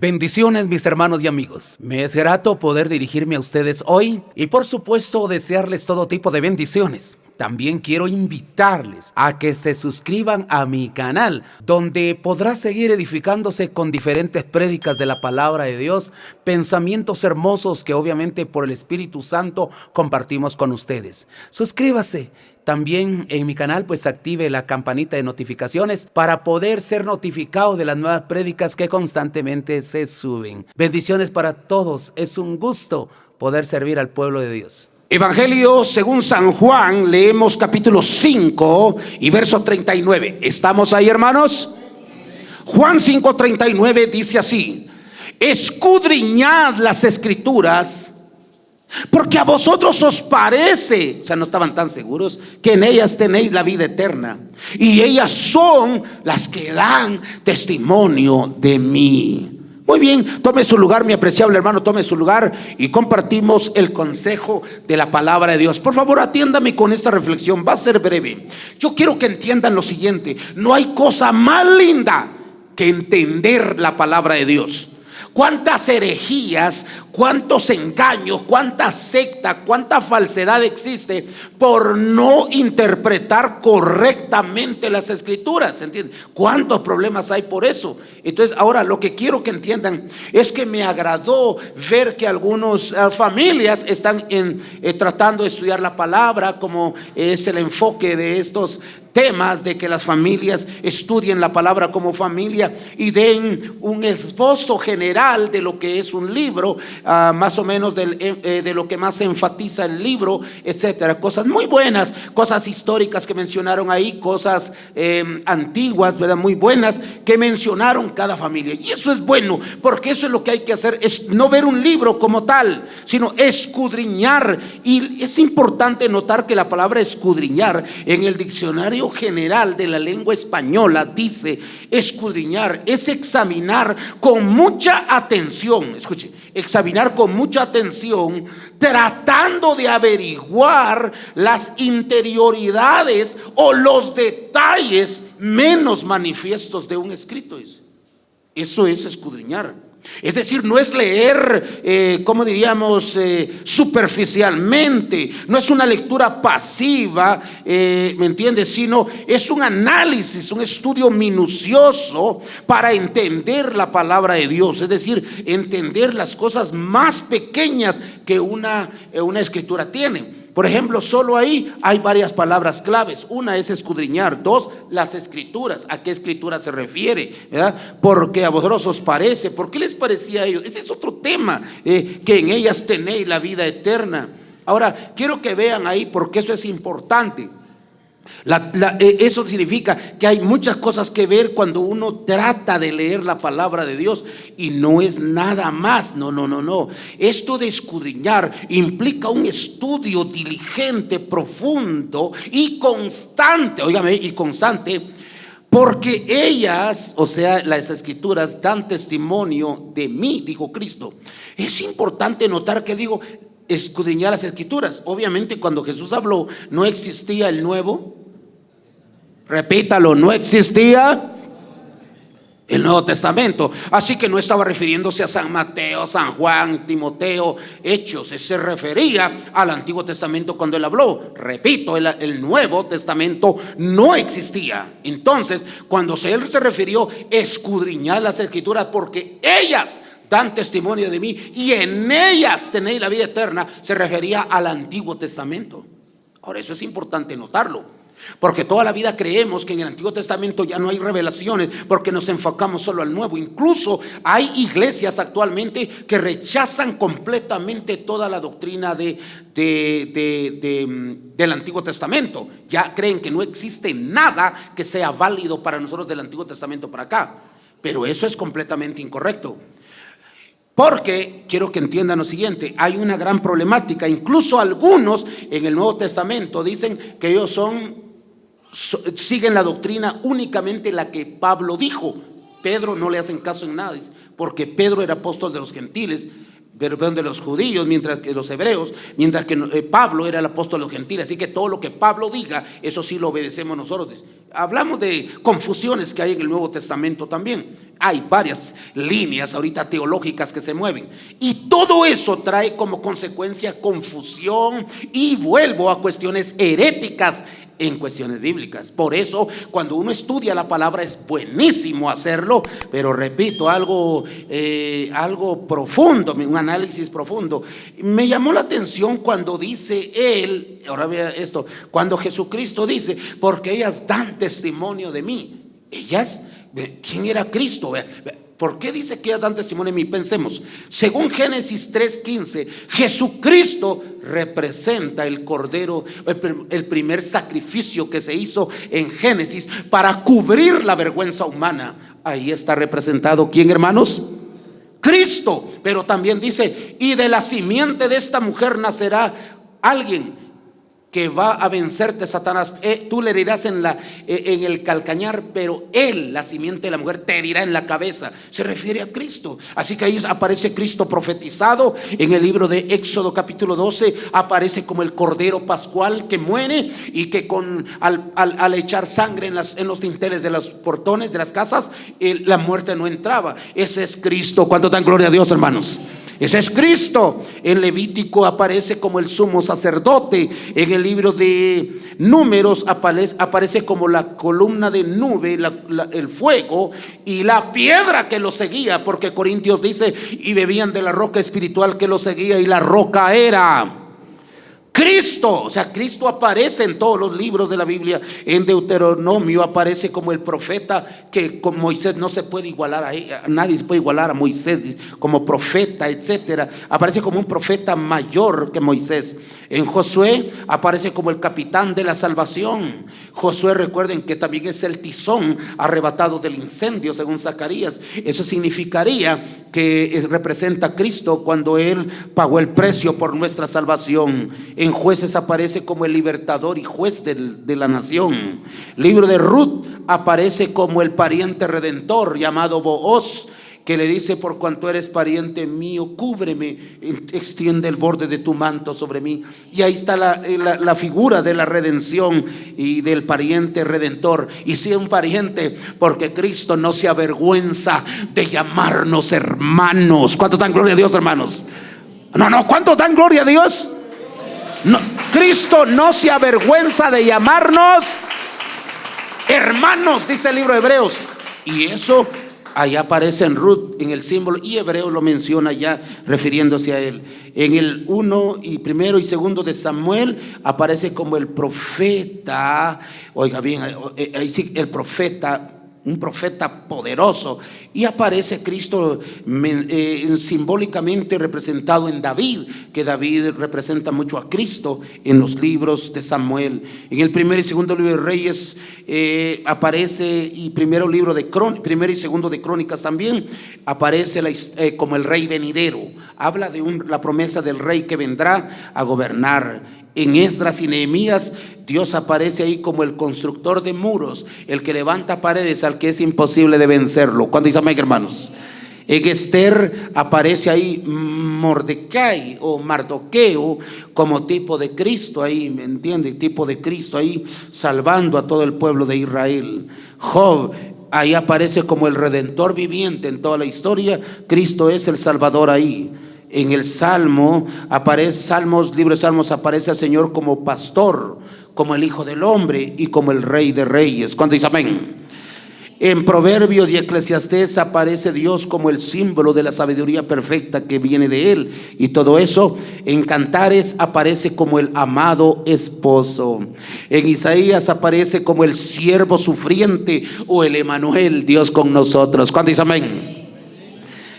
Bendiciones, mis hermanos y amigos. Me es grato poder dirigirme a ustedes hoy y por supuesto desearles todo tipo de bendiciones. También quiero invitarles a que se suscriban a mi canal, donde podrá seguir edificándose con diferentes prédicas de la palabra de Dios, pensamientos hermosos que obviamente por el Espíritu Santo compartimos con ustedes. Suscríbase. También en mi canal pues active la campanita de notificaciones para poder ser notificado de las nuevas prédicas que constantemente se suben. Bendiciones para todos. Es un gusto poder servir al pueblo de Dios. Evangelio según San Juan, leemos capítulo 5 y verso 39. ¿Estamos ahí, hermanos? Juan 5:39 dice así: escudriñad las escrituras, porque a vosotros os parece, o sea, no estaban tan seguros, que en ellas tenéis la vida eterna, y ellas son las que dan testimonio de mí. Muy bien, tome su lugar, mi apreciable hermano, tome su lugar y compartimos el consejo de la palabra de Dios. Por favor, atiéndame con esta reflexión, va a ser breve. Yo quiero que entiendan lo siguiente: no hay cosa más linda que entender la palabra de Dios. Cuántas herejías, cuántos engaños, cuánta secta, cuánta falsedad existe por no interpretar correctamente las escrituras, ¿entiendes? Cuántos problemas hay por eso. Entonces ahora lo que quiero que entiendan es que me agradó ver que algunas familias están tratando de estudiar la palabra, como es el enfoque de estos temas, de que las familias estudien la palabra como familia y den un esbozo general de lo que es un libro, más o menos de lo que más enfatiza el libro, etcétera. Cosas muy buenas, cosas históricas que mencionaron ahí, cosas antiguas, ¿verdad? Muy buenas que mencionaron cada familia. Y eso es bueno, porque eso es lo que hay que hacer, es no ver un libro como tal, sino escudriñar. Y es importante notar que la palabra escudriñar en el diccionario general de la lengua española dice: escudriñar es examinar con mucha atención. Escuche, examinar con mucha atención, tratando de averiguar las interioridades o los detalles menos manifiestos de un escrito. Eso es escudriñar. Es decir, no es leer, como diríamos, superficialmente. No es una lectura pasiva, ¿me entiendes? Sino es un análisis, un estudio minucioso para entender la palabra de Dios. Es decir, entender las cosas más pequeñas que una escritura tiene. Por ejemplo, solo ahí hay varias palabras claves. Una es escudriñar. Dos, las escrituras. ¿A qué escritura se refiere? ¿Verdad? Porque a vosotros os parece. ¿Por qué les parecía a ellos? Ese es otro tema, que en ellas tenéis la vida eterna. Ahora, quiero que vean ahí porque eso es importante. Eso significa que hay muchas cosas que ver cuando uno trata de leer la palabra de Dios, y no es nada más. No. Esto de escudriñar implica un estudio diligente, profundo y constante. Óigame, y constante, porque ellas, o sea, las escrituras, dan testimonio de mí, dijo Cristo. Es importante notar que digo escudriñar las escrituras. Obviamente cuando Jesús habló no existía el Nuevo, repítalo, no existía el Nuevo Testamento, así que no estaba refiriéndose a San Mateo, San Juan, Timoteo, Hechos. Se refería al Antiguo Testamento cuando él habló. Repito, el Nuevo Testamento no existía. Entonces, cuando él se refirió escudriñar las escrituras, porque ellas dan testimonio de mí y en ellas tenéis la vida eterna, se refería al Antiguo Testamento. Ahora, eso es importante notarlo, porque toda la vida creemos que en el Antiguo Testamento ya no hay revelaciones, porque nos enfocamos solo al Nuevo. Incluso hay iglesias actualmente que rechazan completamente toda la doctrina del Antiguo Testamento. Ya creen que no existe nada que sea válido para nosotros del Antiguo Testamento para acá. Pero eso es completamente incorrecto. Porque quiero que entiendan lo siguiente: hay una gran problemática. Incluso algunos en el Nuevo Testamento dicen que ellos siguen la doctrina únicamente la que Pablo dijo. Pedro no le hacen caso en nada, porque Pedro era apóstol de los gentiles, perdón, de los judíos, mientras que los hebreos, mientras que Pablo era el apóstol de los gentiles. Así que todo lo que Pablo diga, eso sí lo obedecemos nosotros. Hablamos de confusiones que hay en el Nuevo Testamento también. Hay varias líneas ahorita teológicas que se mueven, y todo eso trae como consecuencia confusión, y vuelvo a cuestiones heréticas en cuestiones bíblicas. Por eso cuando uno estudia la palabra es buenísimo hacerlo, pero repito, algo profundo, un análisis profundo. Me llamó la atención cuando dice él, ahora vea esto, cuando Jesucristo dice, porque ellas dan testimonio de mí. Ellas, ¿quién era Cristo? ¿Por qué dice que ellas dan testimonio de mí? Pensemos, según Génesis 3:15, Jesucristo representa el cordero, el primer sacrificio que se hizo en Génesis para cubrir la vergüenza humana. Ahí está representado, ¿quién, hermanos? Cristo. Pero también dice, y de la simiente de esta mujer nacerá alguien que va a vencerte, Satanás. Tú le herirás en el calcañar, pero él, la simiente de la mujer, te herirá en la cabeza. Se refiere a Cristo. Así que ahí aparece Cristo profetizado. En el libro de Éxodo capítulo 12 aparece como el cordero pascual que muere, y que al echar sangre en los dinteles de los portones de las casas, la muerte no entraba. Ese es Cristo. ¿Cuánto dan gloria a Dios, hermanos? Ese es Cristo. En Levítico aparece como el sumo sacerdote. En el libro de Números aparece como la columna de nube, el fuego y la piedra que lo seguía, porque Corintios dice, y bebían de la roca espiritual que lo seguía, y la roca era Cristo. O sea, Cristo aparece en todos los libros de la Biblia. En Deuteronomio aparece como el profeta que con Moisés no se puede igualar a él, nadie se puede igualar a Moisés como profeta, etcétera. Aparece como un profeta mayor que Moisés. En Josué aparece como el capitán de la salvación. Josué, recuerden que también es el tizón arrebatado del incendio, según Zacarías. Eso significaría que representa a Cristo cuando él pagó el precio por nuestra salvación. En Jueces aparece como el libertador y juez de la nación. Libro de Ruth aparece como el pariente redentor llamado Booz, que le dice, por cuanto eres pariente mío, cúbreme, extiende el borde de tu manto sobre mí. Y ahí está la figura de la redención y del pariente redentor. Y si un pariente, porque Cristo no se avergüenza de llamarnos hermanos. ¿Cuánto dan gloria a Dios, hermanos? No, ¿cuánto dan gloria a Dios? No, Cristo no se avergüenza de llamarnos hermanos, dice el libro de Hebreos. Y eso allá aparece en Ruth, en el símbolo, y Hebreos lo menciona ya refiriéndose a él. En el 1 y 1 y 2 de Samuel aparece como el profeta. Oiga bien, ahí sí, el profeta, un profeta poderoso. Y aparece Cristo simbólicamente representado en David, que David representa mucho a Cristo en los libros de Samuel. En el 1 y 2 libro de Reyes aparece, y primero y 2 de Crónicas también aparece como el rey venidero. Habla de la promesa del rey que vendrá a gobernar. En Esdras y Nehemías, Dios aparece ahí como el constructor de muros, el que levanta paredes al que es imposible de vencerlo. ¿Cuándo dice amén, hermanos? En Esther aparece ahí Mordecai o Mardoqueo como tipo de Cristo ahí, ¿me entiende? Tipo de Cristo ahí salvando a todo el pueblo de Israel. Job, ahí aparece como el redentor viviente en toda la historia. Cristo es el Salvador ahí. En el libro de Salmos aparece al Señor como pastor, como el Hijo del Hombre y como el Rey de Reyes. ¿Cuándo dice amén? En Proverbios y Eclesiastés aparece Dios como el símbolo de la sabiduría perfecta que viene de Él, y todo eso. En Cantares aparece como el amado esposo. En Isaías aparece como el siervo sufriente o el Emanuel, Dios con nosotros. ¿Cuándo dice amén?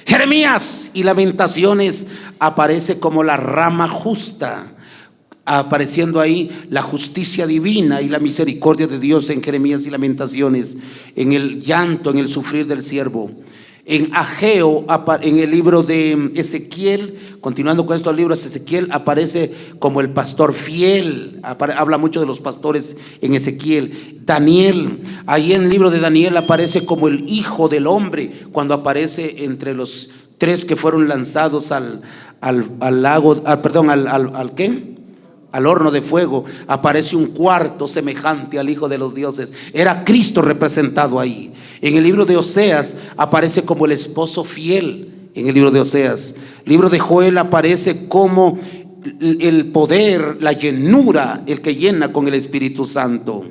Jeremías y Lamentaciones aparece como la rama justa, apareciendo ahí la justicia divina y la misericordia de Dios en Jeremías y Lamentaciones. En el llanto, en el sufrir del siervo. En Ageo, en el libro de Ezequiel, continuando con estos libros, Ezequiel aparece como el pastor fiel. Habla mucho de los pastores en Ezequiel. Daniel, ahí en el libro de Daniel aparece como el Hijo del Hombre, cuando aparece entre los 3 que fueron lanzados al lago, ¿qué? Al horno de fuego. Aparece un cuarto semejante al Hijo de los dioses. Era Cristo representado ahí. En el libro de Oseas aparece como el esposo fiel. En el libro de Oseas. Libro de Joel aparece como el poder, la llenura, el que llena con el Espíritu Santo.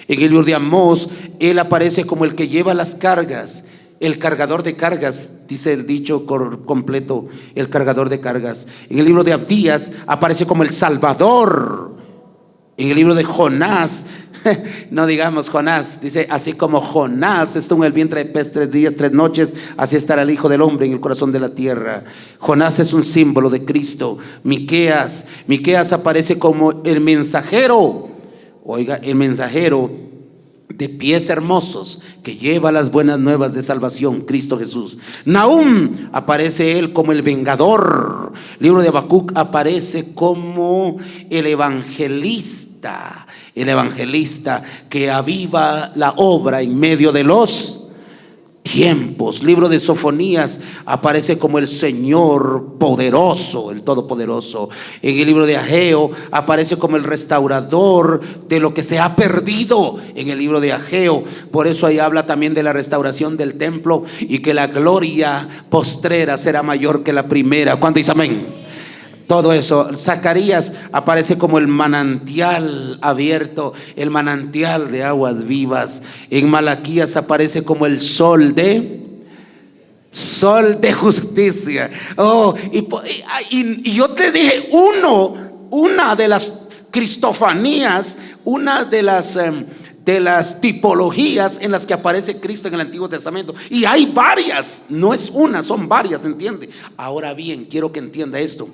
En el libro de Amós, él aparece como el que lleva las cargas, el cargador de cargas, dice el dicho completo, el cargador de cargas. En el libro de Abdías aparece como el Salvador. En el libro de Jonás, no digamos Jonás, dice: así como Jonás estuvo en el vientre de pez 3 días, 3 noches, así estará el Hijo del Hombre en el corazón de la tierra. Jonás es un símbolo de Cristo. Miqueas aparece como el mensajero. Oiga, el mensajero de pies hermosos que lleva las buenas nuevas de salvación, Cristo Jesús. Nahum aparece él como el vengador. Libro de Habacuc aparece como el evangelista que aviva la obra en medio de los tiempos. Libro de Sofonías aparece como el Señor poderoso, el todopoderoso. En el libro de Ageo aparece como el restaurador de lo que se ha perdido. En el libro de Ageo, por eso ahí habla también de la restauración del templo y que la gloria postrera será mayor que la primera. ¿Cuánto dice amén? Todo eso. Zacarías aparece como el manantial abierto, el manantial de aguas vivas. En Malaquías aparece como el sol de justicia. Y yo te dije una de las cristofanías, una de las tipologías en las que aparece Cristo en el Antiguo Testamento. Y hay varias, no es una, son varias, ¿entiende? Ahora bien, quiero que entienda esto.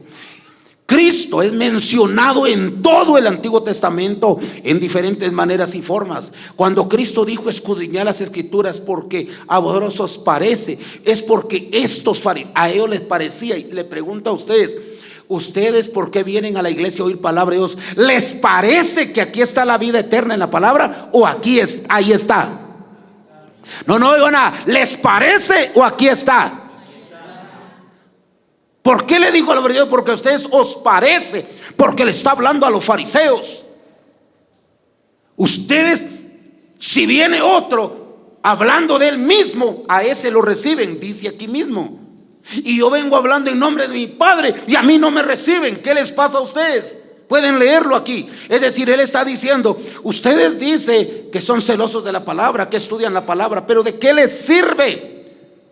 Cristo es mencionado en todo el Antiguo Testamento en diferentes maneras y formas. Cuando Cristo dijo: escudriñad las Escrituras porque a vosotros os parece, es porque a ellos les parecía. Y le pregunto a ustedes por qué vienen a la iglesia a oír palabra de Dios. ¿Les parece que aquí está la vida eterna en la palabra o ahí está? No oigo nada. ¿Les parece o aquí está? ¿Por qué le digo a la verdad? Porque a ustedes os parece, porque le está hablando a los fariseos. Ustedes, si viene otro hablando de él mismo, a ese lo reciben, dice aquí mismo. Y yo vengo hablando en nombre de mi Padre y a mí no me reciben. ¿Qué les pasa a ustedes? Pueden leerlo aquí. Es decir, él está diciendo: ustedes dicen que son celosos de la palabra, que estudian la palabra, pero ¿de qué les sirve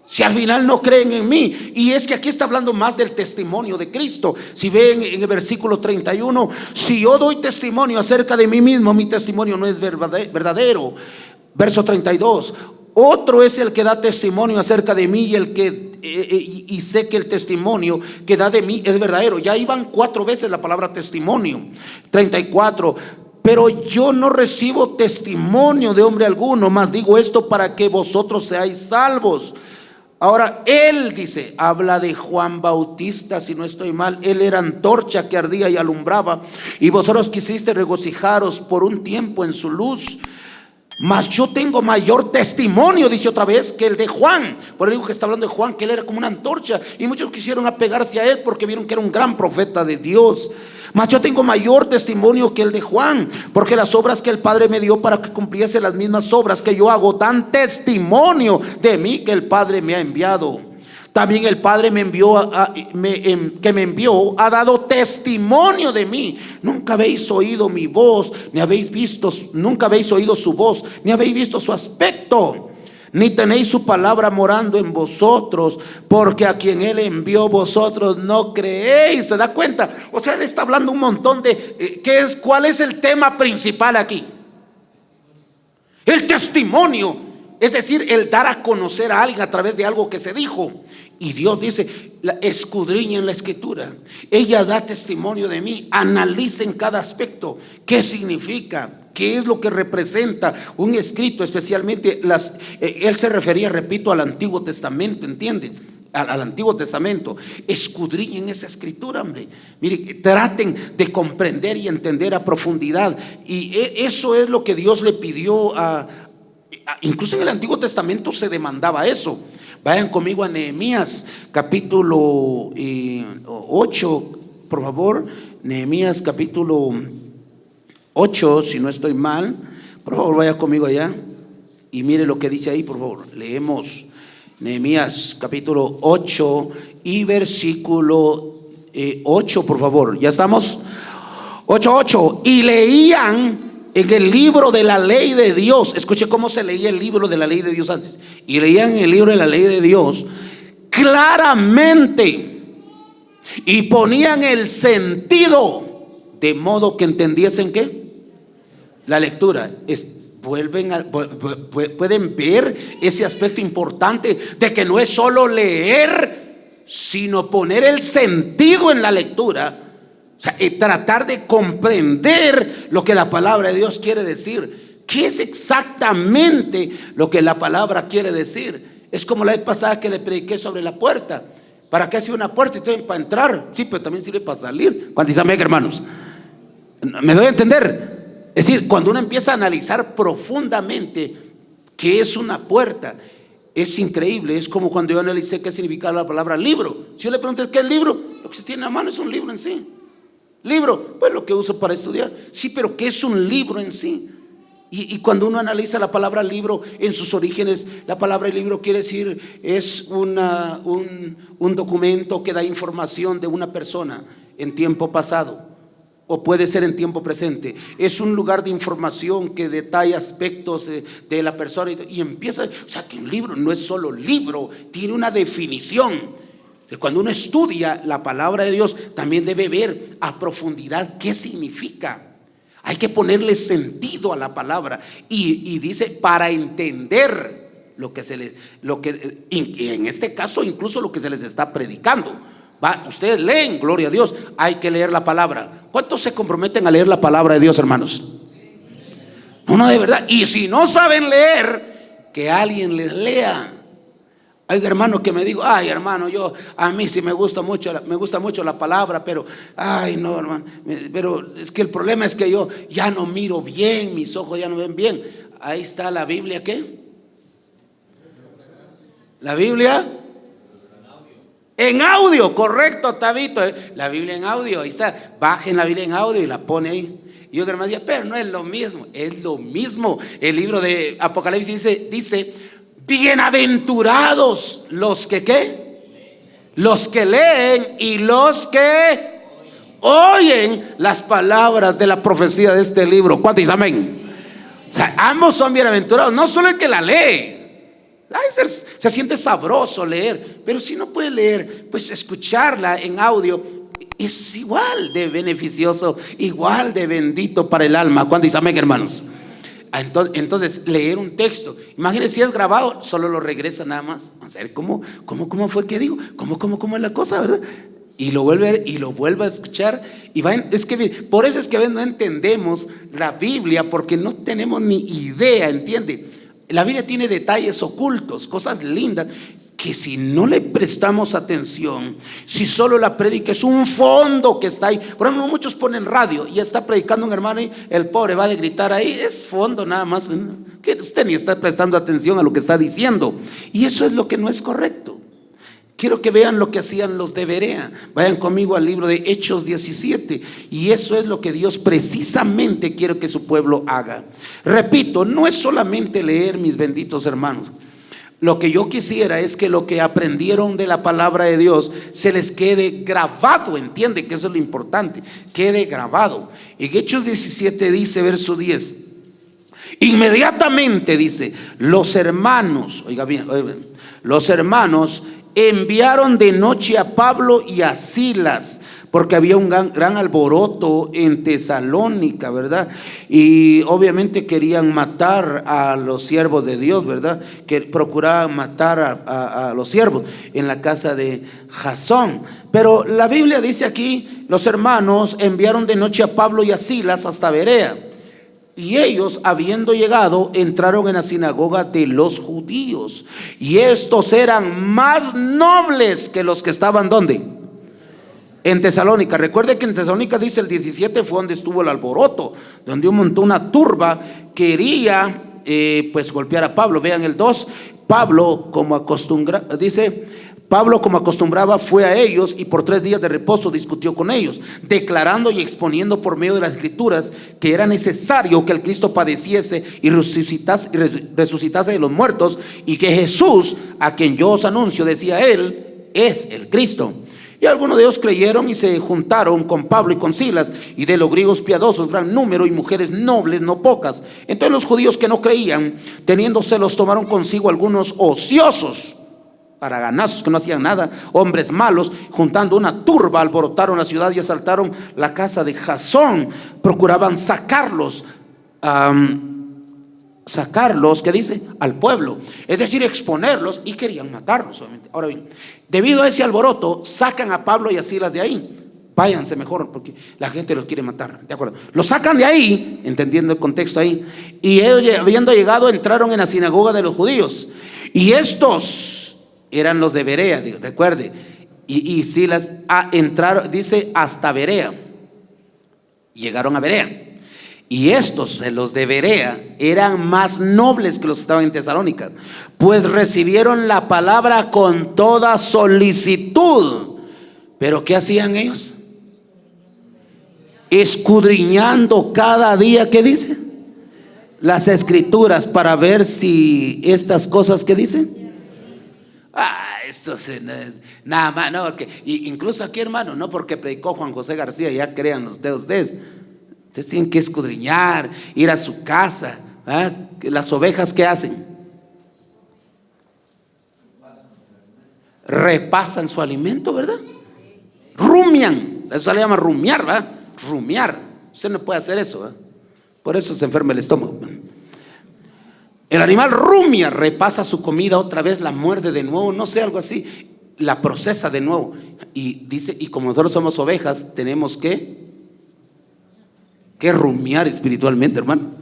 si al final no creen en mí? Y es que aquí está hablando más del testimonio de Cristo. Si ven en el versículo 31, si yo doy testimonio acerca de mí mismo, mi testimonio no es verdadero. Verso 32, otro es el que da testimonio acerca de mí y sé que el testimonio que da de mí es verdadero. Ya iban 4 veces la palabra testimonio. 34, pero yo no recibo testimonio de hombre alguno, mas digo esto para que vosotros seáis salvos. Ahora él dice, habla de Juan Bautista, si no estoy mal. Él era antorcha que ardía y alumbraba, y vosotros quisiste regocijaros por un tiempo en su luz. Mas yo tengo mayor testimonio, dice otra vez, que el de Juan. Por eso digo que está hablando de Juan, que él era como una antorcha, y muchos quisieron apegarse a él porque vieron que era un gran profeta de Dios. Mas yo tengo mayor testimonio que el de Juan, porque las obras que el Padre me dio para que cumpliese las mismas obras que yo hago, dan testimonio de mí que el Padre me ha enviado. También el Padre que me envió ha dado testimonio de mí. Nunca habéis oído mi voz, nunca habéis oído su voz, ni habéis visto su aspecto, ni tenéis su palabra morando en vosotros, porque a quien él envió vosotros no creéis. ¿Se da cuenta? O sea, él está hablando un montón de ¿cuál es el tema principal aquí? El testimonio, es decir, el dar a conocer a alguien a través de algo que se dijo. Y Dios dice: escudriñen la Escritura, ella da testimonio de mí. Analicen cada aspecto, qué significa, qué es lo que representa un escrito. Especialmente él se refería, repito, al Antiguo Testamento, ¿entienden? Al Antiguo Testamento. Escudriñen esa escritura, hombre. Mire, traten de comprender y entender a profundidad. Y eso es lo que Dios le pidió incluso en el Antiguo Testamento se demandaba eso. Vayan conmigo a Nehemías capítulo 8, por favor. Nehemías capítulo 8, si no estoy mal. Por favor, vaya conmigo allá. Y mire lo que dice ahí, por favor. Leemos Nehemías capítulo 8 y versículo 8, por favor. ¿Ya estamos? 8:8. Y leían en el libro de la ley de Dios. Escuche cómo se leía el libro de la ley de Dios antes. Y leían en el libro de la ley de Dios claramente, y ponían el sentido, de modo que entendiesen ¿qué? La lectura. Pueden ver ese aspecto importante de que no es solo leer, sino poner el sentido en la lectura. O sea, tratar de comprender lo que la palabra de Dios quiere decir. ¿Qué es exactamente lo que la palabra quiere decir? Es como la vez pasada que le prediqué sobre la puerta. ¿Para qué hace una puerta? Entonces, para entrar, sí, pero también sirve para salir. ¿Cuántos dicen amén, hermanos? ¿Me doy a entender? Es decir, cuando uno empieza a analizar profundamente qué es una puerta, es increíble. Es como cuando yo analicé qué significa la palabra libro. Si yo le pregunto ¿qué es libro? Lo que se tiene en la mano es un libro en sí. Libro, pues lo que uso para estudiar. Sí, pero ¿qué es un libro en sí? Y cuando uno analiza la palabra libro en sus orígenes, la palabra libro quiere decir, es un documento que da información de una persona en tiempo pasado, o puede ser en tiempo presente. Es un lugar de información que detalla aspectos de la persona y empieza, o sea que un libro no es solo libro, tiene una definición. Cuando uno estudia la palabra de Dios, también debe ver a profundidad qué significa. Hay que ponerle sentido a la palabra. Y dice, para entender lo que en este caso incluso lo que se les está predicando. Ustedes leen, gloria a Dios, hay que leer la palabra. ¿Cuántos se comprometen a leer la palabra de Dios, hermanos? No, de verdad. Y si no saben leer, que alguien les lea. Hay hermanos que me digo, ay hermano, a mí sí me gusta mucho la palabra, pero ay no hermano, pero es que el problema es que yo ya no miro bien, mis ojos ya no ven bien. Ahí está la Biblia, ¿qué? La Biblia en audio, correcto, Tabito. La Biblia en audio, ahí está. Bajen la Biblia en audio y la pone ahí. Y yo hermano decía, pero no es lo mismo. Es lo mismo. El libro de Apocalipsis dice bienaventurados los que ¿qué? Los que leen y los que oyen las palabras de la profecía de este libro. ¿Cuántos dicen amén? O sea, ambos son bienaventurados, no solo el que la lee. Se siente sabroso leer, pero si no puede leer, pues escucharla en audio es igual de beneficioso, igual de bendito para el alma. ¿Cuántos dicen amén, hermanos? Entonces, leer un texto, imagínense si es grabado, solo lo regresa nada más. Vamos a ver cómo fue que digo, cómo es la cosa, ¿verdad? Y lo vuelve a escuchar. Es que por eso es que no entendemos la Biblia, porque no tenemos ni idea, ¿entiende? La Biblia tiene detalles ocultos, cosas lindas, que si no le prestamos atención, si solo la prédica es un fondo que está ahí. Por ejemplo, muchos ponen radio y está predicando un hermano y el pobre va a gritar ahí, es fondo nada más, que usted ni está prestando atención a lo que está diciendo. Y eso es lo que no es correcto. Quiero que vean lo que hacían los de Berea. Vayan conmigo al libro de Hechos 17. Y eso es lo que Dios precisamente quiere que su pueblo haga. Repito, no es solamente leer, mis benditos hermanos. Lo que yo quisiera es que lo que aprendieron de la palabra de Dios se les quede grabado. Entiende que eso es lo importante, quede grabado. En Hechos 17 dice, verso 10, inmediatamente dice, los hermanos, oiga bien, los hermanos enviaron de noche a Pablo y a Silas, porque había un gran alboroto en Tesalónica, ¿verdad? Y obviamente querían matar a los siervos de Dios, ¿verdad? Que procuraban matar a los siervos en la casa de Jasón. Pero la Biblia dice aquí, los hermanos enviaron de noche a Pablo y a Silas hasta Berea. Y ellos, habiendo llegado, entraron en la sinagoga de los judíos. Y estos eran más nobles que los que estaban, ¿dónde? En Tesalónica. Recuerde que en Tesalónica, dice el 17, fue donde estuvo el alboroto, donde una turba quería pues golpear a Pablo. Vean el 2, Pablo como acostumbra, dice, Pablo, como acostumbraba, fue a ellos y por 3 días de reposo discutió con ellos, declarando y exponiendo por medio de las Escrituras que era necesario que el Cristo padeciese y resucitase de los muertos, y que Jesús, a quien yo os anuncio, decía él, es el Cristo. Y algunos de ellos creyeron y se juntaron con Pablo y con Silas, y de los griegos piadosos gran número, y mujeres nobles no pocas. Entonces los judíos que no creían, teniendo celos, tomaron consigo algunos ociosos, paraganazos que no hacían nada, hombres malos, juntando una turba, alborotaron la ciudad y asaltaron la casa de Jasón. Procuraban sacarlos, ¿qué dice? Al pueblo, es decir, exponerlos, y querían matarlos, obviamente. Ahora bien, debido a ese alboroto, sacan a Pablo y a Silas de ahí. Váyanse mejor, porque la gente los quiere matar, ¿de acuerdo? Los sacan de ahí, entendiendo el contexto ahí, y ellos, habiendo llegado, entraron en la sinagoga de los judíos, y estos eran los de Berea, recuerde, y Silas entraron, dice, hasta Berea. Llegaron a Berea. Y estos, los de Berea, eran más nobles que los que estaban en Tesalónica, pues recibieron la palabra con toda solicitud. ¿Pero qué hacían ellos? Escudriñando cada día, ¿qué dice? Las Escrituras, para ver si estas cosas que dicen. Esto nada más, no, porque incluso aquí, hermano, no porque predicó Juan José García, ya crean ustedes. Ustedes tienen que escudriñar, ir a su casa. Las ovejas, ¿qué hacen? Repasan su alimento, ¿verdad? Rumian, eso se le llama rumiar, ¿verdad? Rumiar, usted no puede hacer eso, ¿verdad? Por eso se enferma el estómago. El animal rumia, repasa su comida otra vez, la muerde de nuevo, no sé, algo así, la procesa de nuevo. Y dice, y como nosotros somos ovejas, tenemos que rumiar espiritualmente, hermano.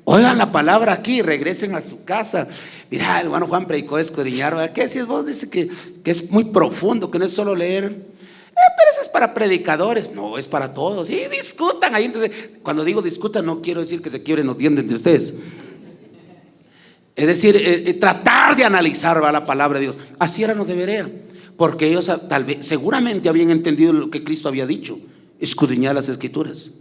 Oigan la palabra aquí, regresen a su casa. Mira, el hermano Juan predicó escudriñar, ¿verdad? ¿Qué decís vos? Dice que es muy profundo, que no es solo leer. Pero eso es para predicadores. No, es para todos. Y discutan ahí. Entonces, cuando digo discutan, no quiero decir que se quiebren los dientes de ustedes. Es decir, tratar de analizar, ¿va?, la palabra de Dios. Así eran los de Berea, porque ellos tal vez, seguramente habían entendido lo que Cristo había dicho: escudriñar las Escrituras.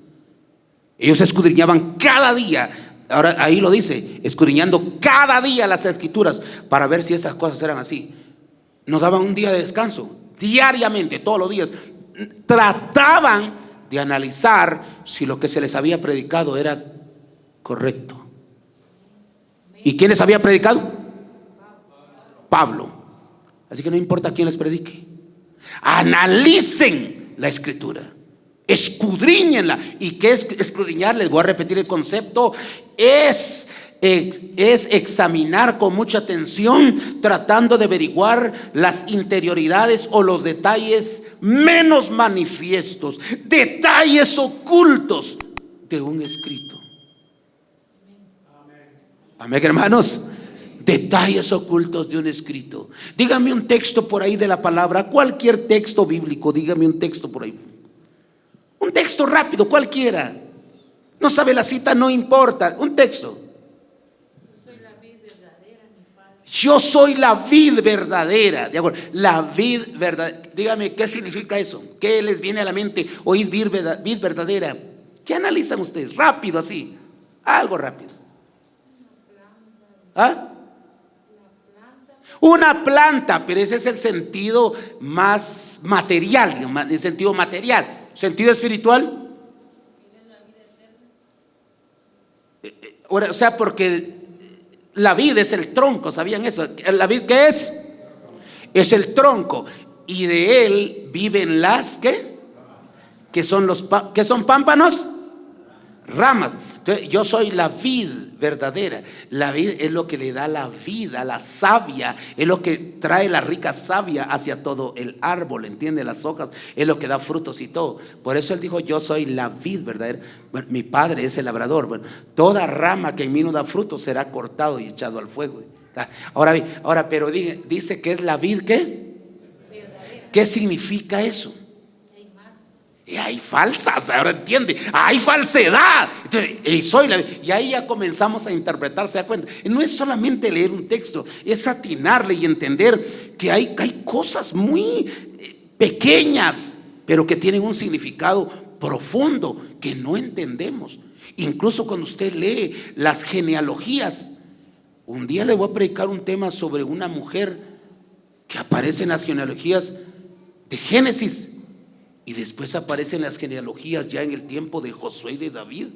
Ellos escudriñaban cada día. Ahora ahí lo dice, escudriñando cada día las Escrituras para ver si estas cosas eran así. No daban un día de descanso, diariamente, todos los días. Trataban de analizar si lo que se les había predicado era correcto. ¿Y quién les había predicado? Pablo. Así que no importa quién les predique, analicen la Escritura, escudriñenla. ¿Y qué es escudriñar? Les voy a repetir el concepto. Es examinar con mucha atención, tratando de averiguar las interioridades o los detalles menos manifiestos, detalles ocultos de un escrito. Amén, hermanos. Detalles ocultos de un escrito. Dígame un texto por ahí de la palabra, cualquier texto bíblico, dígame un texto por ahí. Un texto rápido, cualquiera. No sabe la cita, no importa. Un texto. Yo soy la vid verdadera. De acuerdo. La vid verdadera. Dígame, ¿qué significa eso? ¿Qué les viene a la mente? Oír vid verdadera. ¿Qué analizan ustedes? Rápido, así. Algo rápido. Una planta, pero ese es el sentido más material, digamos, el sentido material. ¿Sentido espiritual? O sea, porque la vid es el tronco, ¿sabían eso? ¿La vid qué es? Es el tronco, y de él viven las ¿qué? ¿Qué son qué son pámpanos? Ramas. Entonces, yo soy la vid verdadera. La vid es lo que le da la vida, la savia, es lo que trae la rica savia hacia todo el árbol, ¿entiende? Las hojas es lo que da frutos y todo. Por eso él dijo: yo soy la vid verdadera. Bueno, mi padre es el labrador. Bueno, toda rama que en mí no da fruto será cortado y echado al fuego. Ahora, pero dice que es la vid, ¿qué? ¿Qué significa eso? hay falsas, ahora entiende, hay falsedad. Entonces, y ahí ya comenzamos a interpretar, ¿se da cuenta? No es solamente leer un texto, es atinarle y entender que hay cosas muy pequeñas, pero que tienen un significado profundo que no entendemos. Incluso cuando usted lee las genealogías, un día le voy a predicar un tema sobre una mujer que aparece en las genealogías de Génesis y después aparece en las genealogías ya en el tiempo de Josué y de David.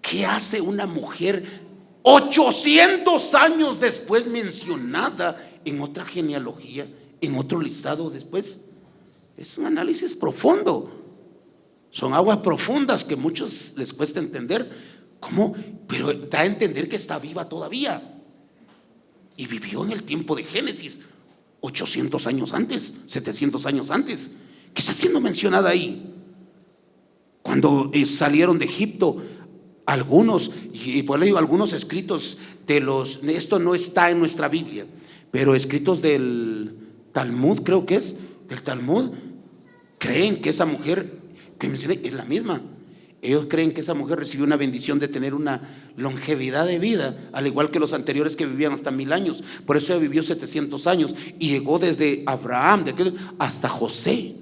¿Qué hace una mujer 800 años después mencionada en otra genealogía, en otro listado después? Es un análisis profundo. Son aguas profundas que a muchos les cuesta entender. ¿Cómo? Pero da a entender que está viva todavía y vivió en el tiempo de Génesis 800 años antes, 700 años antes. ¿Qué está siendo mencionada ahí? Cuando salieron de Egipto, algunos, y por ello algunos escritos esto no está en nuestra Biblia, pero escritos del Talmud, creo que es del Talmud, creen que esa mujer que mencioné es la misma. Ellos creen que esa mujer recibió una bendición de tener una longevidad de vida, al igual que los anteriores que vivían hasta 1000 años. Por eso ella vivió 700 años y llegó desde Abraham hasta José.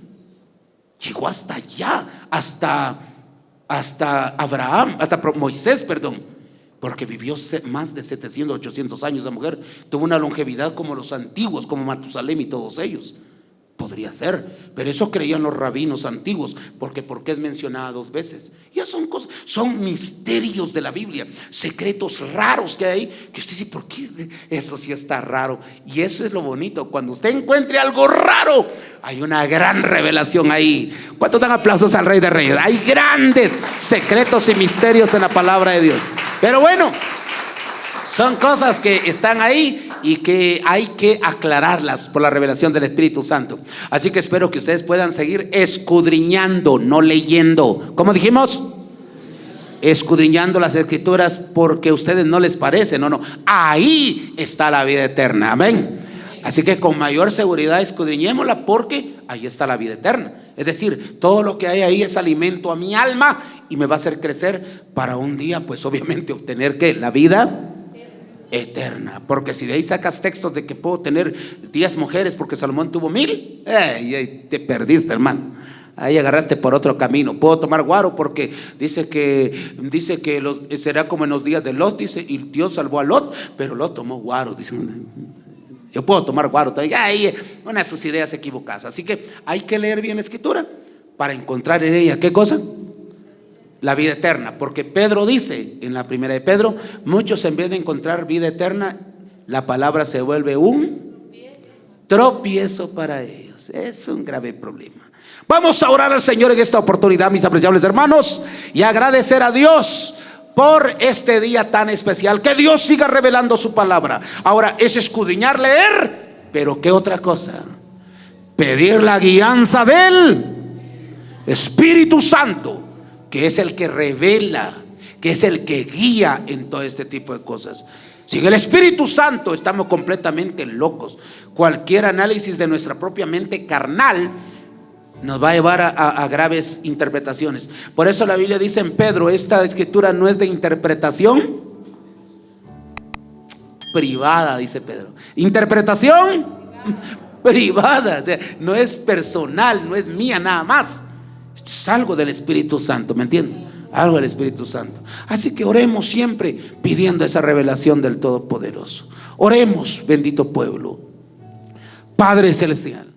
Llegó hasta allá, hasta Abraham, hasta Moisés, perdón, porque vivió más de 700, 800 años. La mujer tuvo una longevidad como los antiguos, como Matusalem y todos ellos. Podría ser, pero eso creían los rabinos antiguos, porque es mencionada 2 veces. Ya son cosas, son misterios de la Biblia, secretos raros que hay, que usted dice, ¿por qué eso sí está raro? Y eso es lo bonito, cuando usted encuentre algo raro, hay una gran revelación ahí. ¿Cuántos dan aplausos al Rey de Reyes? Hay grandes secretos y misterios en la palabra de Dios. Pero bueno, son cosas que están ahí y que hay que aclararlas por la revelación del Espíritu Santo. Así que espero que ustedes puedan seguir escudriñando, no leyendo. ¿Cómo dijimos? Escudriñando las Escrituras, porque a ustedes no les parece. No, ahí está la vida eterna. Amén. Así que con mayor seguridad escudriñémosla, porque ahí está la vida eterna. Es decir, todo lo que hay ahí es alimento a mi alma y me va a hacer crecer para un día, pues obviamente obtener ¿qué? La vida eterna. Porque si de ahí sacas textos de que puedo tener 10 mujeres porque Salomón tuvo 1000, te perdiste, hermano. Ahí agarraste por otro camino. Puedo tomar guaro porque dice que será como en los días de Lot, dice, y Dios salvó a Lot, pero Lot tomó guaro. Dice, yo puedo tomar guaro todavía. Ahí una de sus ideas equivocadas. Así que hay que leer bien la Escritura para encontrar en ella ¿qué cosa? La vida eterna, porque Pedro dice en la primera de Pedro, muchos en vez de encontrar vida eterna, la palabra se vuelve un tropiezo para ellos. Es un grave problema. Vamos a orar al Señor en esta oportunidad, mis apreciables hermanos, y agradecer a Dios por este día tan especial. Que Dios siga revelando su palabra. Ahora es escudriñar, leer, pero ¿qué otra cosa? Pedir la guianza del Espíritu Santo, que es el que revela, que es el que guía en todo este tipo de cosas. Sin el Espíritu Santo estamos completamente locos. Cualquier análisis de nuestra propia mente carnal nos va a llevar a graves interpretaciones. Por eso la Biblia dice en Pedro, esta escritura no es de interpretación privada, dice Pedro. Interpretación privada, o sea, no es personal, no es mía nada más. Esto es algo del Espíritu Santo, ¿me entienden? Algo del Espíritu Santo. Así que oremos siempre pidiendo esa revelación del Todopoderoso. Oremos, bendito pueblo. Padre Celestial,